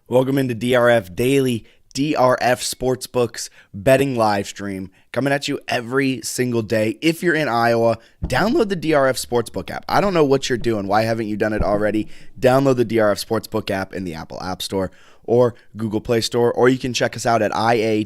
Welcome into DRF Daily, DRF Sportsbooks betting live stream, coming at you every single day. If you're in Iowa, download the DRF Sportsbook app. I don't know what you're doing. Why haven't you done it already? Download the DRF Sportsbook app in the Apple App Store or Google Play Store, or you can check us out at ia.drf.com.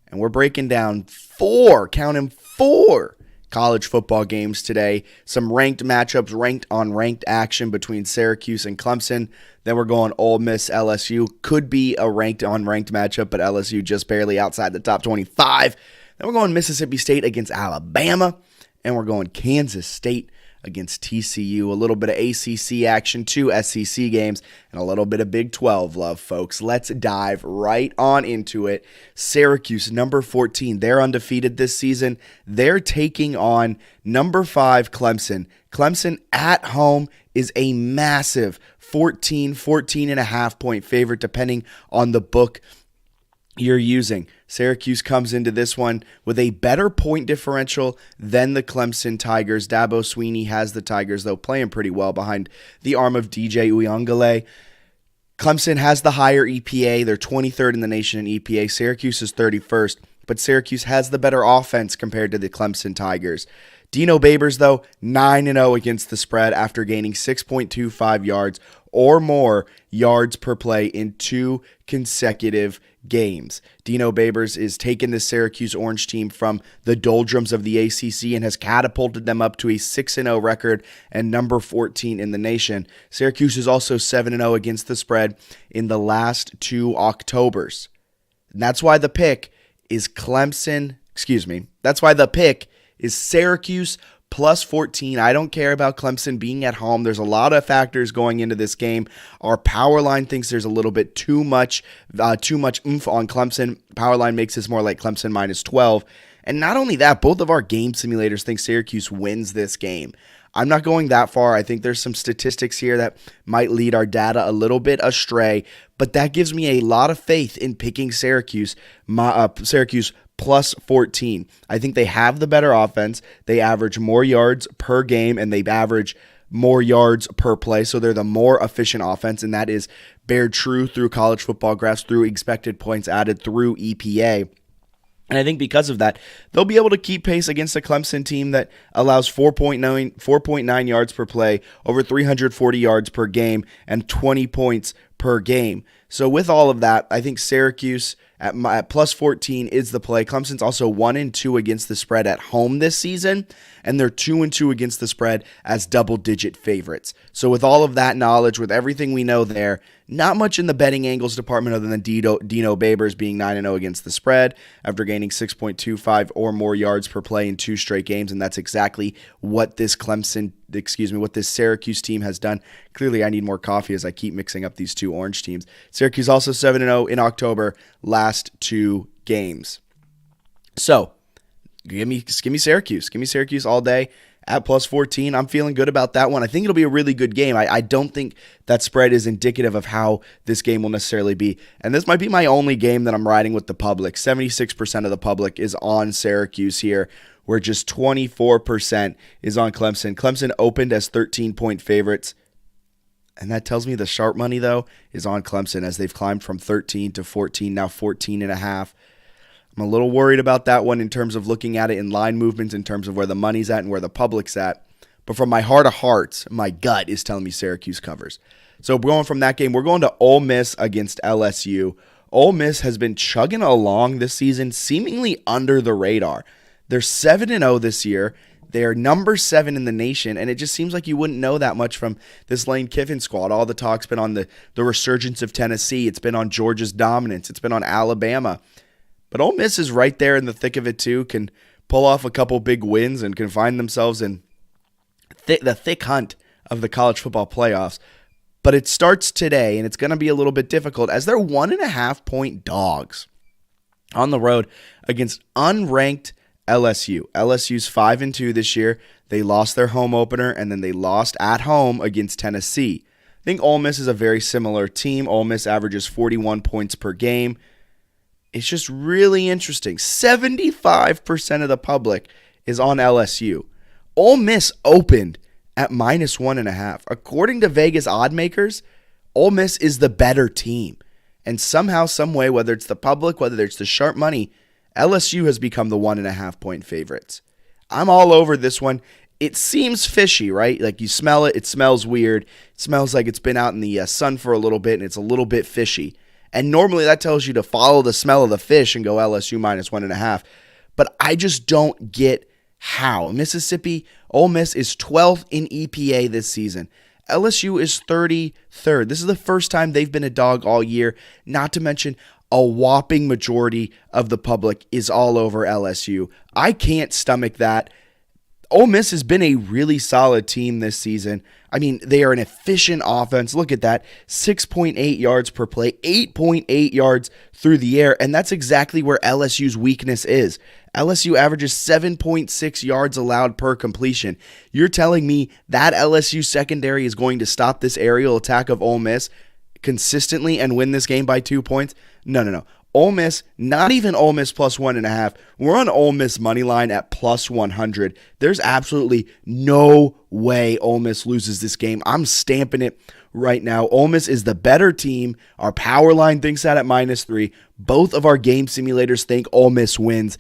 And we're breaking down four college football games today. Some ranked matchups, ranked on ranked action between Syracuse and Clemson. Then we're going Ole Miss, LSU. Could be a ranked on ranked matchup, but LSU just barely outside the top 25. Then we're going Mississippi State against Alabama. And we're going Kansas State against TCU. A little bit of ACC action, 2 SEC games, and a little bit of Big 12 love, folks. Let's dive right on into it. Syracuse, number 14. They're undefeated this season. They're taking on number 5, Clemson. Clemson at home is a massive 14.5 point favorite, depending on the book you're using. Syracuse comes into this one with a better point differential than the Clemson Tigers. Dabo Swinney has the Tigers, though, playing pretty well behind the arm of DJ Uyunglele. Clemson has the higher EPA. They're 23rd in the nation in EPA. Syracuse is 31st, but Syracuse has the better offense compared to the Clemson Tigers. Dino Babers, though, 9-0 against the spread after gaining 6.25 yards or more yards per play in 2 consecutive games. Dino Babers is taking the Syracuse Orange team from the doldrums of the ACC and has catapulted them up to a 6-0 record and number 14 in the nation. Syracuse is also 7-0 against the spread in the last 2 Octobers. And that's why the pick is Syracuse plus 14. I don't care about Clemson being at home. There's a lot of factors going into this game. Our power line thinks there's a little bit too much oomph on Clemson. Power line makes this more like Clemson minus 12. And not only that, both of our game simulators think Syracuse wins this game. I'm not going that far. I think there's some statistics here that might lead our data a little bit astray, but that gives me a lot of faith in picking Syracuse plus 14. I think they have the better offense. They average more yards per game, and they average more yards per play, so they're the more efficient offense, and that is bared true through college football graphs, through expected points added, through EPA. And I think because of that, they'll be able to keep pace against a Clemson team that allows 4.9 yards per play, over 340 yards per game, and 20 points per game. So with all of that, I think Syracuse at plus 14 is the play. Clemson's also 1-2 against the spread at home this season, and they're 2-2 against the spread as double-digit favorites. So with all of that knowledge, with everything we know there, not much in the betting angles department other than Dino Babers being 9-0 against the spread after gaining 6.25 or more yards per play in 2 straight games, and that's exactly what this Syracuse team has done. Clearly, I need more coffee as I keep mixing up these 2 orange teams. Syracuse also 7-0 in October, last 2 games. So, give me Syracuse. Give me Syracuse all day at plus 14. I'm feeling good about that one. I think it'll be a really good game. I don't think that spread is indicative of how this game will necessarily be. And this might be my only game that I'm riding with the public. 76% of the public is on Syracuse here, where just 24% is on Clemson. Clemson opened as 13-point favorites. And that tells me the sharp money, though, is on Clemson as they've climbed from 13 to 14, now 14.5. I'm a little worried about that one in terms of looking at it in line movements, in terms of where the money's at and where the public's at. But from my heart of hearts, my gut is telling me Syracuse covers. So going from that game, we're going to Ole Miss against LSU. Ole Miss has been chugging along this season, seemingly under the radar. They're 7-0 this year. They are number 7 in the nation, and it just seems like you wouldn't know that much from this Lane Kiffin squad. All the talk's been on the resurgence of Tennessee. It's been on Georgia's dominance. It's been on Alabama. But Ole Miss is right there in the thick of it too, can pull off a couple big wins and can find themselves in the thick hunt of the college football playoffs. But it starts today, and it's going to be a little bit difficult as they're 1.5-point dogs on the road against unranked LSU. LSU's 5-2 this year. They lost their home opener, and then they lost at home against Tennessee. I think Ole Miss is a very similar team. Ole Miss averages 41 points per game. It's just really interesting. 75% of the public is on LSU. Ole Miss opened at -1.5. According to Vegas odd makers, Ole Miss is the better team. And somehow, some way, whether it's the public, whether it's the sharp money, LSU has become the 1.5-point favorites. I'm all over this one. It seems fishy, right? Like you smell it. It smells weird. It smells like it's been out in the sun for a little bit, and it's a little bit fishy. And normally that tells you to follow the smell of the fish and go LSU minus 1.5. But I just don't get how. Mississippi, Ole Miss is 12th in EPA this season. LSU is 33rd. This is the first time they've been a dog all year. Not to mention a whopping majority of the public is all over LSU. I can't stomach that. Ole Miss has been a really solid team this season. I mean, they are an efficient offense. Look at that. 6.8 yards per play, 8.8 yards through the air, and that's exactly where LSU's weakness is. LSU averages 7.6 yards allowed per completion. You're telling me that LSU secondary is going to stop this aerial attack of Ole Miss consistently and win this game by 2 points? No. Ole Miss, not even Ole Miss plus 1.5. We're on Ole Miss money line at plus 100. There's absolutely no way Ole Miss loses this game. I'm stamping it right now. Ole Miss is the better team. Our power line thinks that at -3. Both of our game simulators think Ole Miss wins.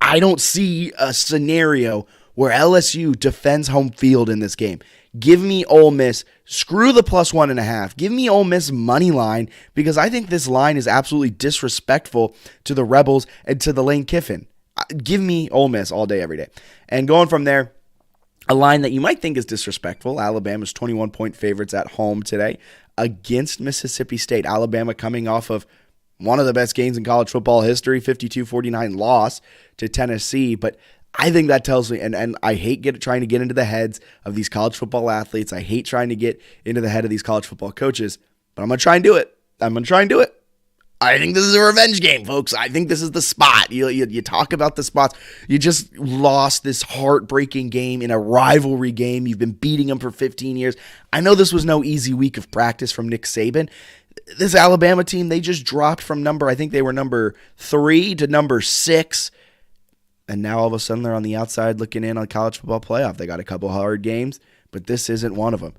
I don't see a scenario where LSU defends home field in this game. Give me Ole Miss. Screw the plus 1.5. Give me Ole Miss money line because I think this line is absolutely disrespectful to the Rebels and to the Lane Kiffin. Give me Ole Miss all day, every day. And going from there, a line that you might think is disrespectful. Alabama's 21-point favorites at home today against Mississippi State. Alabama coming off of one of the best games in college football history, 52-49 loss to Tennessee. But I think that tells me, and I hate trying to get into the heads of these college football athletes. I hate trying to get into the head of these college football coaches, but I'm going to try and do it. I think this is a revenge game, folks. I think this is the spot. You talk about the spots. You just lost this heartbreaking game in a rivalry game. You've been beating them for 15 years. I know this was no easy week of practice from Nick Saban. This Alabama team, they just dropped from I think they were number 3 to number 6. And now all of a sudden they're on the outside looking in on college football playoff. They got a couple hard games, but this isn't one of them.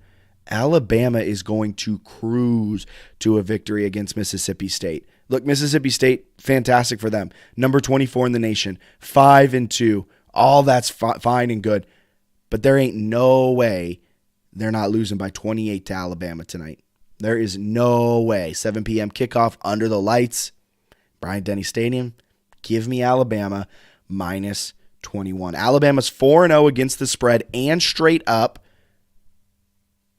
Alabama is going to cruise to a victory against Mississippi State. Look, Mississippi State, fantastic for them. Number 24 in the nation, 5-2. All that's fine and good. But there ain't no way they're not losing by 28 to Alabama tonight. There is no way. 7 p.m. kickoff under the lights. Bryant-Denny Stadium. Give me Alabama minus 21. Alabama's 4-0 against the spread and straight up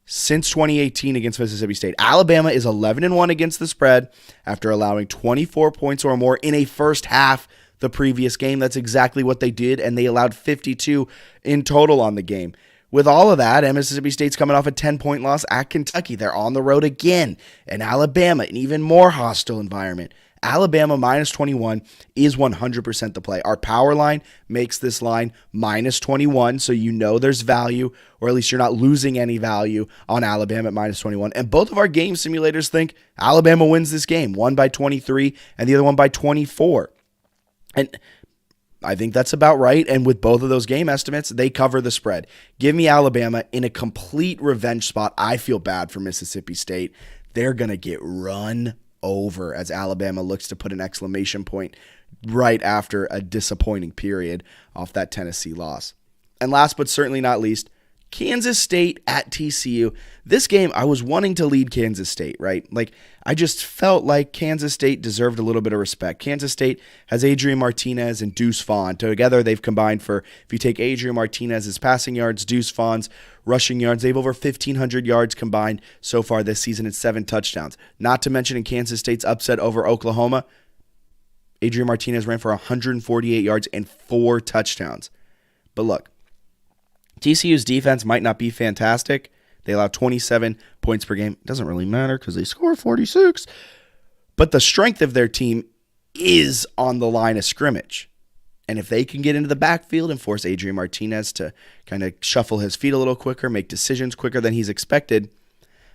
since 2018 against Mississippi State. Alabama is 11-1 against the spread after allowing 24 points or more in a first half the previous game. That's exactly what they did, and they allowed 52 in total on the game. With all of that, Mississippi State's coming off a 10-point loss at Kentucky. They're on the road again, and Alabama, an even more hostile environment. Alabama minus 21 is 100% the play. Our power line makes this line minus 21, so you know there's value, or at least you're not losing any value on Alabama at minus 21. And both of our game simulators think Alabama wins this game, one by 23 and the other one by 24. And I think that's about right. And with both of those game estimates, they cover the spread. Give me Alabama in a complete revenge spot. I feel bad for Mississippi State. They're going to get run over as Alabama looks to put an exclamation point right after a disappointing period off that Tennessee loss. And last but certainly not least, Kansas State at TCU. This game, I was wanting to lead Kansas State, right? Like, I just felt like Kansas State deserved a little bit of respect. Kansas State has Adrian Martinez and Deuce Vaughn. Together, they've combined for, if you take Adrian Martinez's passing yards, Deuce Vaughn's rushing yards, they have over 1,500 yards combined so far this season and 7 touchdowns. Not to mention in Kansas State's upset over Oklahoma, Adrian Martinez ran for 148 yards and 4 touchdowns. But look, TCU's defense might not be fantastic. They allow 27 points per game. It doesn't really matter because they score 46. But the strength of their team is on the line of scrimmage. And if they can get into the backfield and force Adrian Martinez to kind of shuffle his feet a little quicker, make decisions quicker than he's expected,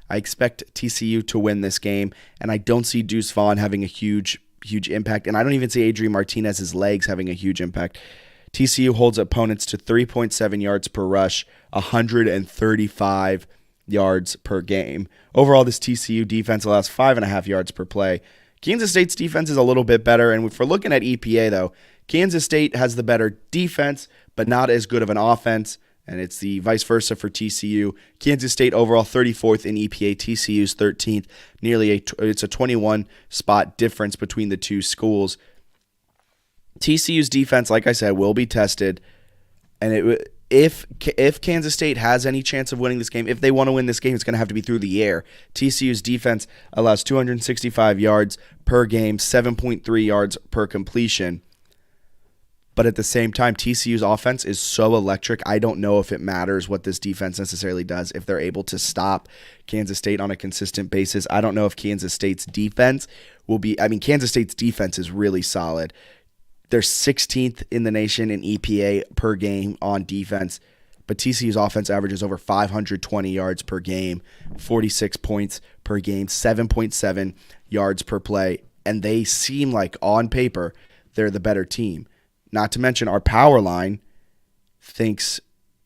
I expect TCU to win this game. And I don't see Deuce Vaughn having a huge impact. And I don't even see Adrian Martinez's legs having a huge impact. TCU holds opponents to 3.7 yards per rush, 135 yards per game. Overall, this TCU defense allows 5.5 yards per play. Kansas State's defense is a little bit better, and if we're looking at EPA, though, Kansas State has the better defense, but not as good of an offense, and it's the vice versa for TCU. Kansas State overall 34th in EPA, TCU's 13th. It's a 21-spot difference between the two schools. TCU's defense, like I said, will be tested, and if Kansas State has any chance of winning this game, if they want to win this game, it's going to have to be through the air. TCU's defense allows 265 yards per game, 7.3 yards per completion. But at the same time, TCU's offense is so electric, I don't know if it matters what this defense necessarily does. If they're able to stop Kansas State on a consistent basis, I don't know if Kansas State's defense will be... Kansas State's defense is really solid. They're 16th in the nation in EPA per game on defense, but TCU's offense averages over 520 yards per game, 46 points per game, 7.7 yards per play, and they seem like, on paper, they're the better team. Not to mention our power line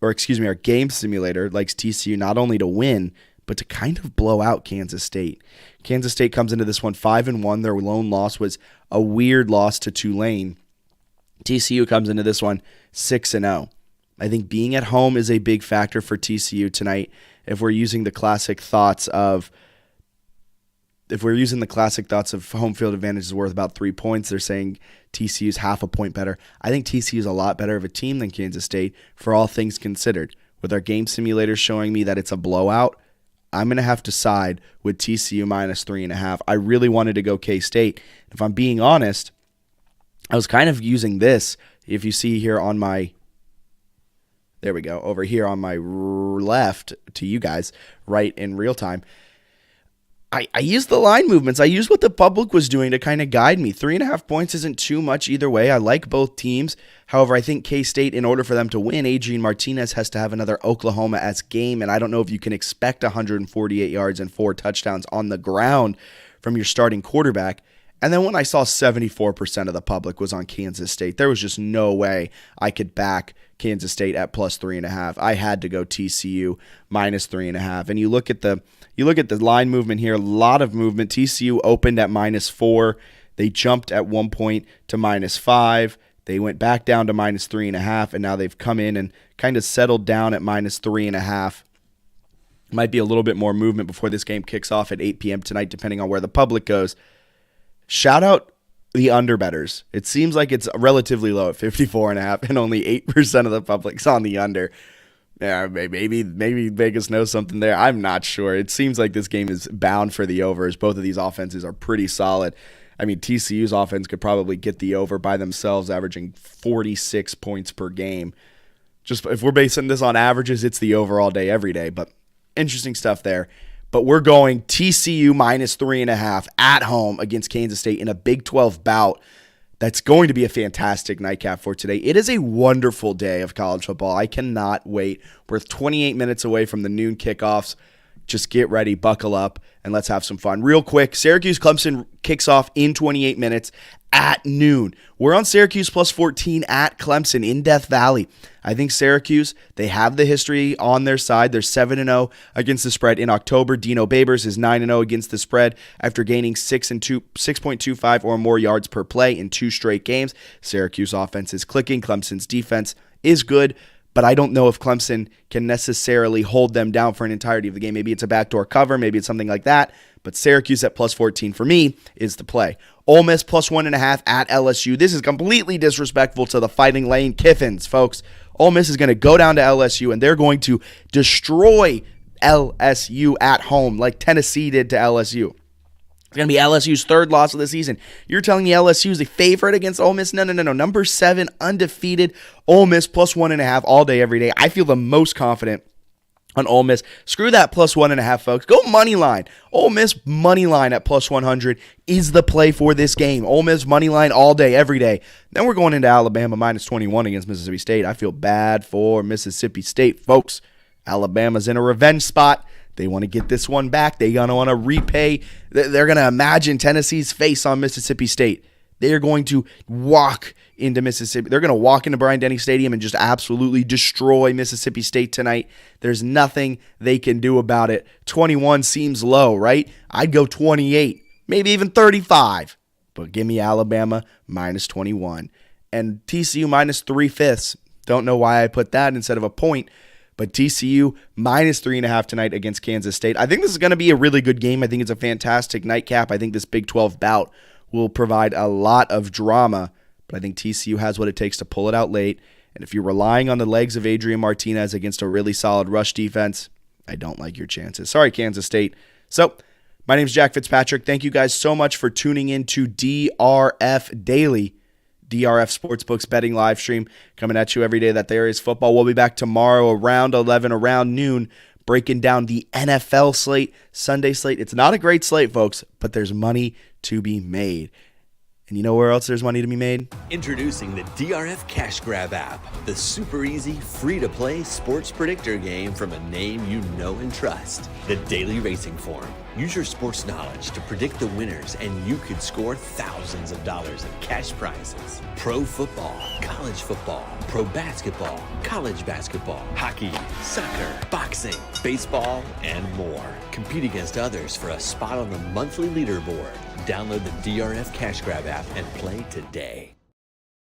our game simulator likes TCU not only to win, but to kind of blow out Kansas State. Kansas State comes into this one 5-1. Their lone loss was a weird loss to Tulane. TCU comes into this one 6-0. I think being at home is a big factor for TCU tonight. If we're using the classic thoughts of home field advantage is worth about 3 points, they're saying TCU's half a point better. I think TCU's a lot better of a team than Kansas State for all things considered. With our game simulators showing me that it's a blowout, I'm going to have to side with TCU minus 3.5. I really wanted to go K-State. If I'm being honest, I was kind of using this, if you see here on my, there we go, over here on my left to you guys, right in real time. I used the line movements. I used what the public was doing to kind of guide me. 3.5 points isn't too much either way. I like both teams. However, I think K-State, in order for them to win, Adrian Martinez has to have another Oklahoma-esque game, and I don't know if you can expect 148 yards and 4 touchdowns on the ground from your starting quarterback. And then when I saw 74% of the public was on Kansas State, there was just no way I could back Kansas State at plus 3.5. I had to go TCU minus 3.5. And you look at the line movement here, a lot of movement. TCU opened at minus 4. They jumped at one point to minus 5. They went back down to minus 3.5, and now they've come in and kind of settled down at minus 3.5. Might be a little bit more movement before this game kicks off at 8 p.m. tonight, depending on where the public goes. Shout out the underbetters. It seems like it's relatively low at 54.5, and only 8% of the public's on the under. Yeah, maybe Vegas knows something there. I'm not sure. It seems like this game is bound for the overs. Both of these offenses are pretty solid. TCU's offense could probably get the over by themselves, averaging 46 points per game. Just if we're basing this on averages, it's the over all day, every day. But interesting stuff there. But we're going TCU minus 3.5 at home against Kansas State in a Big 12 bout. That's going to be a fantastic nightcap for today. It is a wonderful day of college football. I cannot wait. We're 28 minutes away from the noon kickoffs. Just get ready, buckle up, and let's have some fun. Real quick, Syracuse-Clemson kicks off in 28 minutes at noon. We're on Syracuse plus 14 at Clemson in Death Valley. I think Syracuse, they have the history on their side. They're 7-0 against the spread in October. Dino Babers is 9-0 against the spread after gaining 6.25 or more yards per play in 2 straight games. Syracuse offense is clicking. Clemson's defense is good, but I don't know if Clemson can necessarily hold them down for an entirety of the game. Maybe it's a backdoor cover. Maybe it's something like that. But Syracuse at plus 14 for me is the play. Ole Miss plus 1.5 at LSU. This is completely disrespectful to the Fighting Lane Kiffins, folks. Ole Miss is going to go down to LSU, and they're going to destroy LSU at home like Tennessee did to LSU. It's going to be LSU's 3rd loss of the season. You're telling me LSU is a favorite against Ole Miss? No. Number 7, undefeated, Ole Miss plus 1.5 all day, every day. I feel the most confident on Ole Miss. Screw that plus 1.5, folks. Go money line. Ole Miss money line at plus 100 is the play for this game. Ole Miss money line all day, every day. Then we're going into Alabama minus 21 against Mississippi State. I feel bad for Mississippi State, folks. Alabama's in a revenge spot. They want to get this one back. They're going to want to repay. They're going to imagine Tennessee's face on Mississippi State. They are going to walk into Mississippi. They're going to walk into Bryant-Denny Stadium and just absolutely destroy Mississippi State tonight. There's nothing they can do about it. 21 seems low, right? I'd go 28, maybe even 35. But give me Alabama minus 21. And TCU minus 3/5. Don't know why I put that instead of a point. But TCU minus 3.5 tonight against Kansas State. I think this is going to be a really good game. I think it's a fantastic nightcap. I think this Big 12 bout will provide a lot of drama. But I think TCU has what it takes to pull it out late. And if you're relying on the legs of Adrian Martinez against a really solid rush defense, I don't like your chances. Sorry, Kansas State. So, my name is Jack Fitzpatrick. Thank you guys so much for tuning in to DRF Daily, DRF Sportsbooks betting live stream, coming at you every day that there is football. We'll be back tomorrow around 11, around noon, breaking down the NFL slate, Sunday slate. It's not a great slate, folks, but there's money to be made. And you know where else there's money to be made? Introducing the DRF Cash Grab app, the super easy, free-to-play sports predictor game from a name you know and trust, the Daily Racing Form. Use your sports knowledge to predict the winners, and you could score thousands of dollars in cash prizes. Pro football, college football, pro basketball, college basketball, hockey, soccer, boxing, baseball, and more. Compete against others for a spot on the monthly leaderboard. Download the DRF Cash Grab app and play today.